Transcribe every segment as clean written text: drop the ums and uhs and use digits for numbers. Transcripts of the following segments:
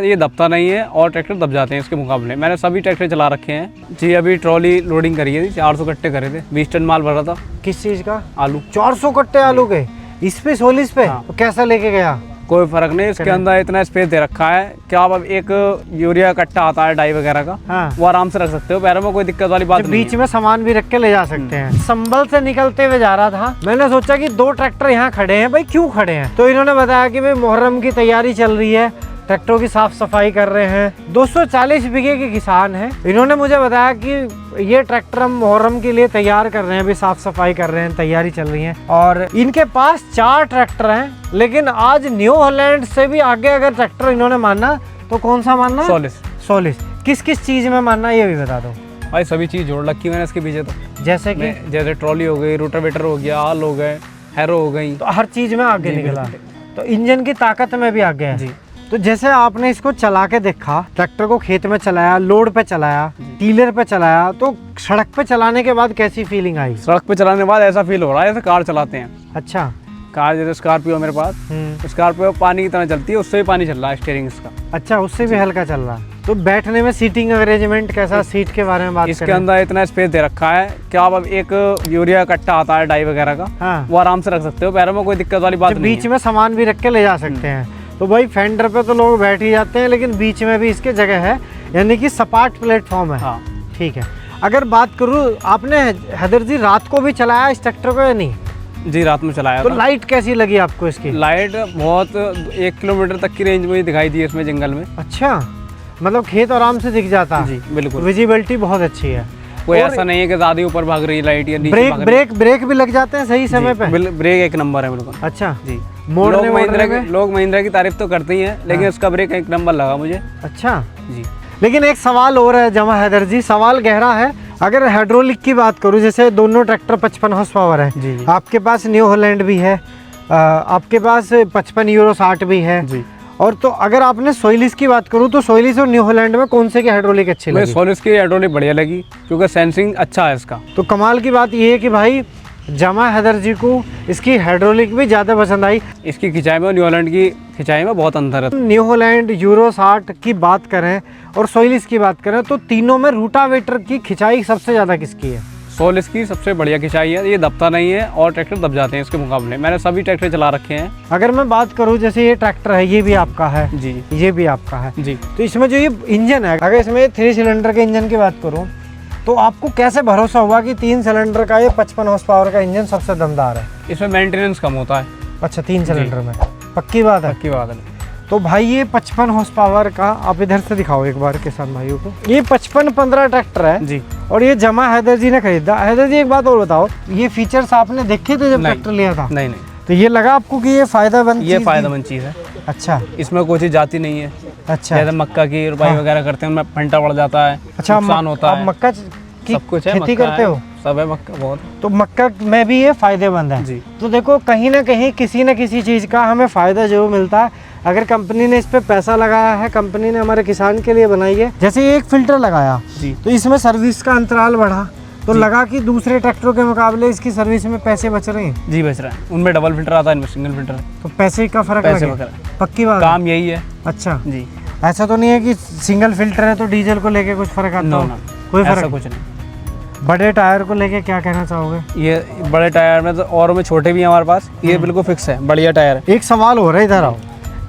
ये दबता नहीं है और ट्रैक्टर दब जाते हैं इसके मुकाबले। मैंने सभी ट्रैक्टर चला रखे हैं जी। अभी ट्रॉली लोडिंग करी है, 400 कट्टे करे थे, 20 टन माल भरा था। किस चीज का? आलू। 400 कट्टे आलू के इस पे 16 पे? हाँ। तो कैसा लेके गया? कोई फर्क नहीं, इसके अंदर इतना स्पेस दे रखा है कि आप अब एक यूरिया कट्टा आता है डाई वगैरह का, हाँ। वो आराम से रख सकते हो, पैरों में कोई दिक्कत वाली बात नहीं बीच में सामान भी रख के ले जा सकते हैं। संभल से निकलते हुए जा रहा था, मैंने सोचा कि 2 ट्रैक्टर यहाँ खड़े हैं, भाई क्यों खड़े हैं? तो इन्होंने बताया कि भाई मुहर्रम की तैयारी चल रही है, ट्रैक्टरों की साफ सफाई कर रहे हैं। 240 बीघे के किसान हैं। इन्होंने मुझे बताया कि ये ट्रैक्टर हम मुहर्रम के लिए तैयार कर रहे हैं, अभी साफ सफाई कर रहे हैं, तैयारी चल रही है। और इनके पास 4 ट्रैक्टर हैं, लेकिन आज न्यू हॉलैंड से भी आगे अगर ट्रैक्टर इन्होंने मानना तो कौन सा मानना? सोलिस। किस किस चीज में मानना ये भी बता दो भाई। सभी चीज जोड़ रखी मैंने इसके पीछे तो, जैसे कि जैसे ट्रॉली हो गई, रोटावेटर हो गया, आल हो गए, हैरो हो गई, तो हर चीज में आगे निकला। तो इंजन की ताकत में भी आगे है जी। तो जैसे आपने इसको चला के देखा, ट्रैक्टर को खेत में चलाया, लोड पे चलाया, टीलर पे चलाया, तो सड़क पे चलाने के बाद कैसी फीलिंग आई? सड़क पे चलाने के बाद ऐसा फील हो रहा है जैसे कार चलाते हैं। अच्छा। कार जैसे स्कॉर्पियो मेरे पास, स्कॉर्पियो पानी की तरह चलती है, उससे भी पानी चल रहा है स्टीयरिंग इसका। अच्छा, उससे भी हल्का चल रहा है। तो बैठने में सीटिंग अरेंजमेंट कैसा? सीट के बारे में बात इसके अंदर इतना स्पेस दे रखा है कि आप अब एक यूरिया कट्टा आता है डाई वगैरह का, हाँ। वो आराम से रख सकते हो, पैरों में कोई दिक्कत वाली बात नहीं है। बीच में सामान भी रख के ले जा सकते हैं। तो भाई फेंडर पे तो लोग बैठ ही जाते हैं, लेकिन बीच में भी इसके जगह है, यानी कि सपाट प्लेटफॉर्म है। हाँ। ठीक है। अगर बात करूँ, आपने हैदर जी रात को भी चलाया इस ट्रैक्टर को या नहीं? जी, रात में चलाया तो था। लाइट कैसी लगी आपको इसकी? लाइट बहुत 1 किलोमीटर तक की रेंज में ही दिखाई दी इसमें जंगल में। अच्छा, मतलब खेत आराम से दिख जाता है। जी बिल्कुल। विजिबिलिटी बहुत अच्छी है। कोई ऐसा नहीं है कि ज्यादा ऊपर भाग रही है लाइट या नीचे भाग रही है। ब्रेक भी लग जाते हैं सही समय पे? ब्रेक 1 नंबर है बिल्कुल। अच्छा जी। लोग महिंद्रा की तारीफ तो करते ही हैं, लेकिन इसका ब्रेक 1 नंबर लगा मुझे। अच्छा जी। लेकिन एक सवाल और है जमा हैदर जी, सवाल गहरा है। अगर हाइड्रोलिक की बात करूं, जैसे दोनों ट्रैक्टर 55 हॉर्स पावर है, जी। आपके पास न्यू हॉलैंड भी है, आपके पास 55 यूरो 60 भी है जी। और तो अगर आपने सोइलिस की बात करूं तो सोइलिस और न्यू हॉलैंड में कौन से की हाइड्रोलिक अच्छी लगी? सोइलिस की हाइड्रोलिक बढ़िया लगी, क्योंकि सेंसिंग अच्छा है इसका। तो कमाल की बात ये है कि भाई जमा हैदर जी को इसकी हाइड्रोलिक भी ज़्यादा पसंद आई। इसकी खिंचाई में और न्यू हॉलैंड की खिंचाई में बहुत अंतर है। न्यू हॉलैंड यूरो 60 की बात करें और सोइलिस की बात करें तो तीनों में रूटावेटर की खिंचाई सबसे ज़्यादा किसकी है? सोइलिस की सबसे बढ़िया खिंचाई है, ये दबता नहीं है और ट्रैक्टर दब जाते हैं इसके मुकाबले। मैंने सभी ट्रैक्टर चला रखे हैं। अगर मैं बात करूं, जैसे ये ट्रैक्टर है, ये भी आपका है जी, ये भी आपका है जी। तो इसमें जो ये इंजन है, अगर इसमें 3 सिलेंडर के इंजन की बात करूं तो आपको कैसे भरोसा हुआ कि 3 सिलेंडर का ये 55 हॉर्स पावर का इंजन सबसे दमदार है? इसमें मेंटेनेंस कम होता है। अच्छा, 3 सिलेंडर में? पक्की बात है? पक्की बात है। तो भाई ये 55 हॉर्स पावर का, आप इधर से दिखाओ एक बार किसान भाइयों को। ये 55-15 ट्रैक्टर है जी, और ये जमा हैदर जी ने खरीदा। हैदर जी एक बात और बताओ, ये फीचर्स आपने देखे थे जब ट्रैक्टर लिया था? नहीं। तो ये लगा आपको कि ये फायदेमंद? ये फायदेमंद चीज़ है। अच्छा। इसमें कोई चीज़ जाती नहीं है। अच्छा। जैसे मक्का की रुपाई वगैरह करते हैं, उनमें फंटा पड़ जाता है, नुकसान होता है। मक्का की सब कुछ है, खेती करते हो? सब है मक्का बहुत। तो मक्का में भी ये फायदेमंद है जी। तो देखो, कहीं ना कहीं किसी न किसी चीज़ का हमें फ़ायदा जरूर मिलता है। अगर कंपनी ने इस पे पैसा लगाया है, कंपनी ने हमारे किसान के लिए बनाई है। जैसे एक फिल्टर लगाया जी, तो इसमें सर्विस का अंतराल बढ़ा, तो लगा कि दूसरे ट्रैक्टरों के मुकाबले इसकी सर्विस में पैसे बच रहे हैं। जी बच रहा है। उनमें डबल फिल्टर आता है, इनमें सिंगल फिल्टर है, तो पैसे का फर्क पैसे लगे? वगैरह पक्की बात? काम यही है। अच्छा जी। ऐसा तो नहीं है कि सिंगल फिल्टर है तो डीजल को लेके कुछ फर्क आता हो? कोई ऐसा फर्क? कुछ नहीं। बड़े टायर को लेके क्या कहना चाहोगे? ये बड़े टायर में तो और में छोटे भी हैं हमारे पास, ये बिल्कुल फिक्स है, बढ़िया टायर है। एक सवाल हो रहा है, इधर आओ।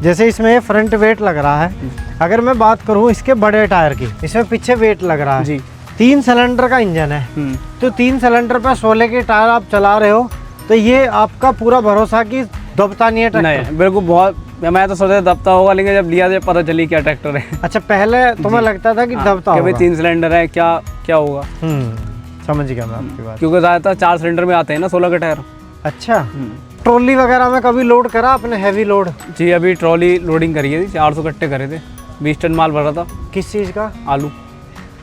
जैसे इसमें फ्रंट वेट लग रहा है, अगर मैं बात करूं इसके बड़े टायर की, इसमें पीछे वेट लग रहा है जी। 3 सिलेंडर का इंजन है, तो 3 सिलेंडर पे 16 के टायर आप चला रहे हो, तो ये आपका पूरा भरोसा कि दबता नहीं है ट्रैक्टर? नहीं, बिल्कुल। बहुत मैं तो सोचा दबता होगा, लेकिन जब लिया जब पता चली क्या ट्रैक्टर है। अच्छा, पहले तुम्हें लगता था कि दबता होगा? 3 सिलेंडर है, क्या होगा। समझ गया मैं आपकी बात। क्योंकि ज़्यादातर 4 सिलेंडर में आते हैं ना 16 के टायर। अच्छा। ट्रॉली वगैरह में कभी लोड करा आपने, हैवी लोड? जी, अभी ट्रॉली लोडिंग करी है, 400 कट्टे करे थे, 20 टन माल भरा था। किस चीज़ का? आलू।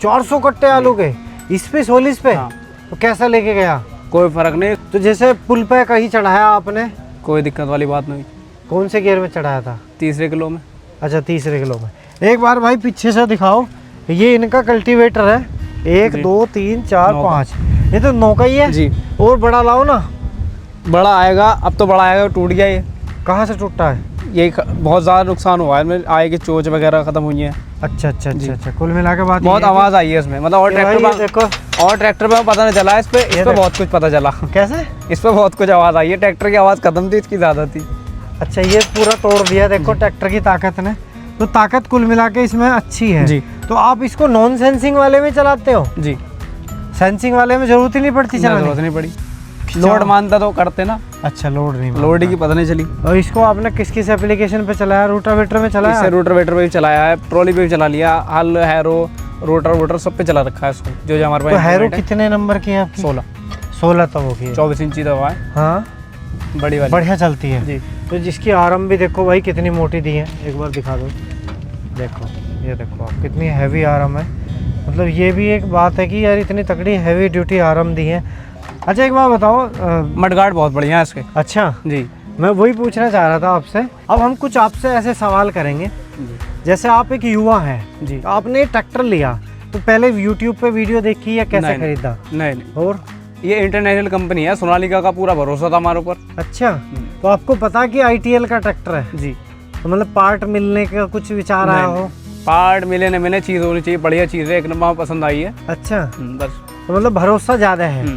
400 कट्टे आलू के इस पे 16 पे? हाँ। तो कैसा लेके गया? कोई फर्क नहीं। तो जैसे पुल पे कहीं चढ़ाया आपने? कोई दिक्कत वाली बात नहीं। कौन से गियर में चढ़ाया था? तीसरे किलो में। अच्छा, तीसरे किलो में। एक बार भाई पीछे से दिखाओ, ये इनका कल्टीवेटर है। 1 2 3 4 5, ये तो 9 का ही है जी। और बड़ा लाओ ना। बड़ा आएगा, अब तो बड़ा आएगा, टूट गया ये। कहाँ से टूटा है? ये बहुत ज़्यादा नुकसान हुआ है इसमें, आगे की चोच वगैरह ख़त्म हुई है। अच्छा अच्छा अच्छा अच्छा, कुल मिला के बात बहुत ये है आवाज़ आई है इसमें, मतलब और कि भाई ट्रैक्टर ये देखो और ट्रैक्टर पे पता नहीं चला, इस पे बहुत कुछ पता चला। कैसे, इस पे बहुत कुछ आवाज़ आई है, ट्रैक्टर की आवाज़ ख़त्म थी, इसकी ज़्यादा थी। अच्छा ये पूरा तोड़ दिया देखो ट्रैक्टर की ताकत ने। तो ताकत कुल मिला के इसमें अच्छी है जी। तो आप इसको नॉन सेंसिंग वाले में चलाते हो? जी, सेंसिंग वाले में जरूरत ही नहीं पड़ती चलाने जरूरत नहीं पड़ी, लोड मानता तो करते ना, अच्छा लोड नहीं मानता। लोड की पता नहीं चली। और इसको आपने किस किस एप्लीकेशन पे चलाया? रूटावेटर में चलाया? इससे रोटावेटर पे भी चलाया है, ट्रॉली पे भी चला लिया, हल हैरो रोटर वोटर सब पे चला रखा है इसको, जो हमारे तो पास हैरो implement है। कितने नंबर की है आपकी? 16 तवों की है। 24 इंची दवा है, हाँ बड़ी वाली। बढ़िया चलती है जी। तो जिसकी आर्म भी देखो भाई कितनी मोटी दी है, एक बार दिखा दो। देखो ये देखो आप कितनी हैवी आर्म है, मतलब ये भी एक बात है कि यार इतनी तगड़ी हैवी ड्यूटी आर्म दी है। अच्छा एक बात बताओ मडगार्ड बहुत बढ़िया है इसके। अच्छा जी मैं वही पूछना चाह रहा था आपसे। अब हम कुछ आपसे ऐसे सवाल करेंगे, जैसे आप एक युवा हैं जी। तो आपने ट्रैक्टर लिया तो पहले यूट्यूब पे वीडियो देखी या कैसे नहीं, खरीदा? नहीं, और ये इंटरनेशनल कंपनी है, सोनालिका का पूरा भरोसा था हमारे ऊपर। अच्छा तो आपको पता कि ITL का ट्रैक्टर है, जी। तो मतलब पार्ट मिलने का कुछ विचार आया नहीं, हो? पार्ट मिले न मिले, चीज़ होनी चाहिए, बढ़िया चीज़ है, एक नंबर पसंद आई है। अच्छा बस। तो मतलब भरोसा ज़्यादा है।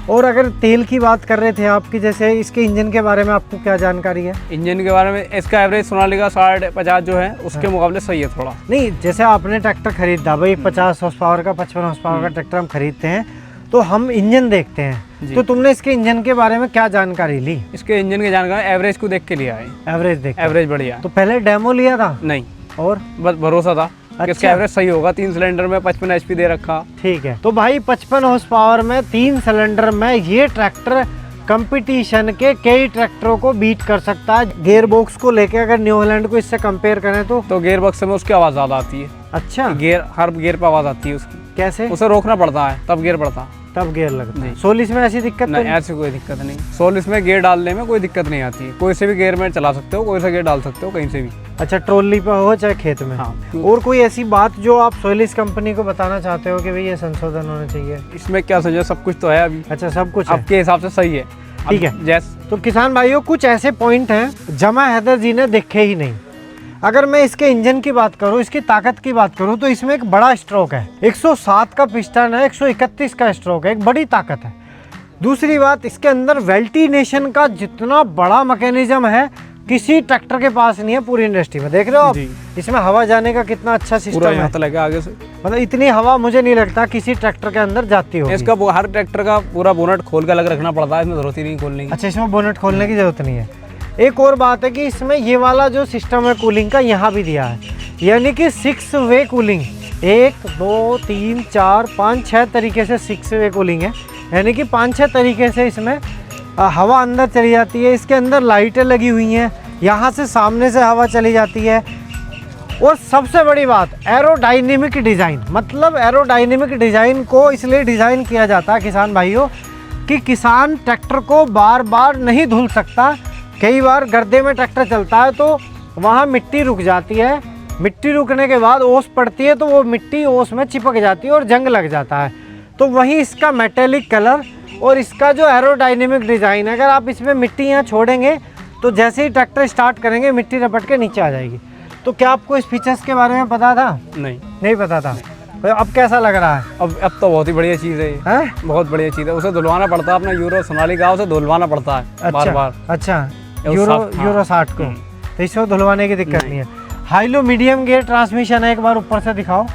और अगर तेल की बात कर रहे थे आपकी, जैसे इसके इंजन के बारे में आपको क्या जानकारी है? इंजन के बारे में इसका एवरेज सोनालिका 50 जो है उसके मुकाबले सही है थोड़ा। नहीं जैसे आपने ट्रैक्टर खरीदा भाई 50 हॉर्स पावर का 55 हॉर्स पावर का ट्रैक्टर हम खरीदते हैं तो हम इंजन देखते हैं, तो तुमने इसके इंजन के बारे में क्या जानकारी ली? इसके इंजन की जानकारी एवरेज को देख के लिया है। एवरेज देख? एवरेज बढ़िया। तो पहले डेमो लिया था? नहीं, और बस भरोसा था कि इसका अच्छा। एवरेज सही होगा। 3 सिलेंडर में 55 HP दे रखा। ठीक है, तो भाई 55 हॉर्स पावर में 3 सिलेंडर में ये ट्रैक्टर कंपटीशन के कई ट्रैक्टरों को बीट कर सकता है। गियर बॉक्स को लेके अगर न्यू हॉलैंड को इससे कंपेयर करें तो गियर बॉक्स में उसकी आवाज़ ज़्यादा आती है। अच्छा हर गियर पे आवाज़ आती है उसकी। कैसे? उसे रोकना पड़ता है तब गियर पड़ता, तब गियर लगता है। जी। 16 में ऐसी दिक्कत नहीं, नहीं? ऐसी कोई दिक्कत नहीं। 16 में गियर डालने में कोई दिक्कत नहीं आती है, कोई से भी गियर में चला सकते हो, कोई सा गियर डाल सकते हो कहीं से भी। अच्छा ट्रॉली पे हो चाहे खेत में? हाँ। और कोई ऐसी बात जो आप सोइलिस कंपनी को बताना चाहते हो कि भाई ये संशोधन होना चाहिए? इसमें क्या समझो, सब कुछ तो है अभी। अच्छा सब कुछ है, आपके हिसाब से सही है। ठीक है। जैसे तो किसान भाइयों कुछ ऐसे पॉइंट हैं जमा हैदर जी ने देखे ही नहीं। अगर मैं इसके इंजन की बात करूं, इसकी ताकत की बात करूं तो इसमें एक बड़ा स्ट्रोक है, 107 का पिस्टन है, 131 का स्ट्रोक है, एक बड़ी ताकत है। दूसरी बात इसके अंदर वेल्टिनेशन का जितना बड़ा मैकेनिज्म है किसी ट्रैक्टर के पास नहीं है पूरी इंडस्ट्री में। देख रहे हो आप जी। इसमें हवा जाने का कितना अच्छा सिस्टम पूरा है, यहाँ तक लगे आगे से। मतलब इतनी हवा मुझे नहीं लगता किसी ट्रैक्टर के अंदर जाती होगी। इसका हर ट्रैक्टर का पूरा बोनट खोल के अलग रखना पड़ता है, इसमें जरूरत ही नहीं खोलने की। अच्छा इसमें बोनट खोलने की जरूरत नहीं है। एक और बात है कि इसमें ये वाला जो सिस्टम है कूलिंग का यहाँ भी दिया है, यानी कि 6 वे कूलिंग, 1 2 3 4 5 6 तरीके से 6 वे कूलिंग है, यानी कि 5-6 तरीके से इसमें हवा अंदर चली जाती है। इसके अंदर लाइटें लगी हुई हैं, यहाँ से सामने से हवा चली जाती है। और सबसे बड़ी बात एरोडाइनेमिक डिज़ाइन, मतलब एरोडाइनेमिक डिज़ाइन को इसलिए डिज़ाइन किया जाता है किसान भाइयों कि किसान ट्रैक्टर को बार बार नहीं धुल सकता। कई बार गर्दे में ट्रैक्टर चलता है तो वहाँ मिट्टी रुक जाती है, मिट्टी रुकने के बाद ओस पड़ती है तो वो मिट्टी ओस में चिपक जाती है और जंग लग जाता है। तो वहीं इसका मेटेलिक कलर और इसका जो एरोडाइनेमिक डिज़ाइन है, अगर आप इसमें मिट्टी यहाँ छोड़ेंगे तो जैसे ही ट्रैक्टर स्टार्ट करेंगे मिट्टी रपट के नीचे आ जाएगी। तो क्या आपको इस फीचर्स के बारे में पता था? नहीं पता था। तो अब कैसा लग रहा है? अब तो बहुत ही बढ़िया चीज़ है ये। हैं? बहुत बढ़िया चीज़ है। उसे धुलवाना पड़ता है, अपना यूरो सोनालिका उसे धुलवाना पड़ता है बार बार। अच्छा हाँ। यूरो 60 को तो इसको धुलवाने की दिक्कत नहीं है। High low medium gear transmission है, एक बार ऊपर से दिखाओ।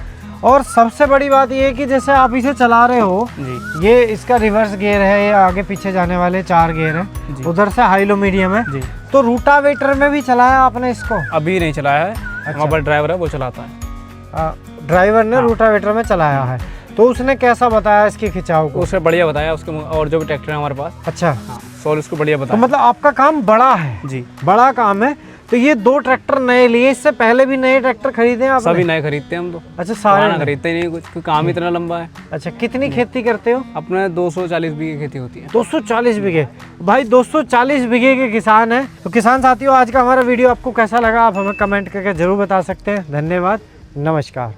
और सबसे बड़ी बात ये है कि जैसे आप इसे चला रहे हो जी। ये इसका रिवर्स गियर है, ये आगे पीछे जाने वाले 4 गियर हैं, उधर से हाई लो मीडियम है जी। तो रूटावेटर में भी चलाया आपने इसको? अभी नहीं चलाया है, हमारा ड्राइवर है वो चलाता है। ड्राइवर ने रूटावेटर में चलाया है, तो उसने कैसा बताया इसके खिंचाव को? उसने बढ़िया बताया उसके, और जो भी ट्रैक्टर है हमारे पास। अच्छा सोल उसको बढ़िया तो बताया। मतलब आपका काम बड़ा है जी, बड़ा काम है। तो ये 2 ट्रैक्टर नए लिए, इससे पहले भी नए ट्रैक्टर खरीदे हैं आपने? सभी नए खरीदते हैं हम तो। अच्छा सारे पुराना खरीदते ही नहीं कुछ, क्योंकि काम ही इतना लंबा है। अच्छा कितनी खेती करते हो? अपने 240 बीघे खेती होती है। 240 बीघे? भाई 240 बीघे के किसान हैं। तो किसान साथियों आज का हमारा वीडियो आपको कैसा लगा आप हमें कमेंट करके जरूर बता सकते हैं। धन्यवाद, नमस्कार।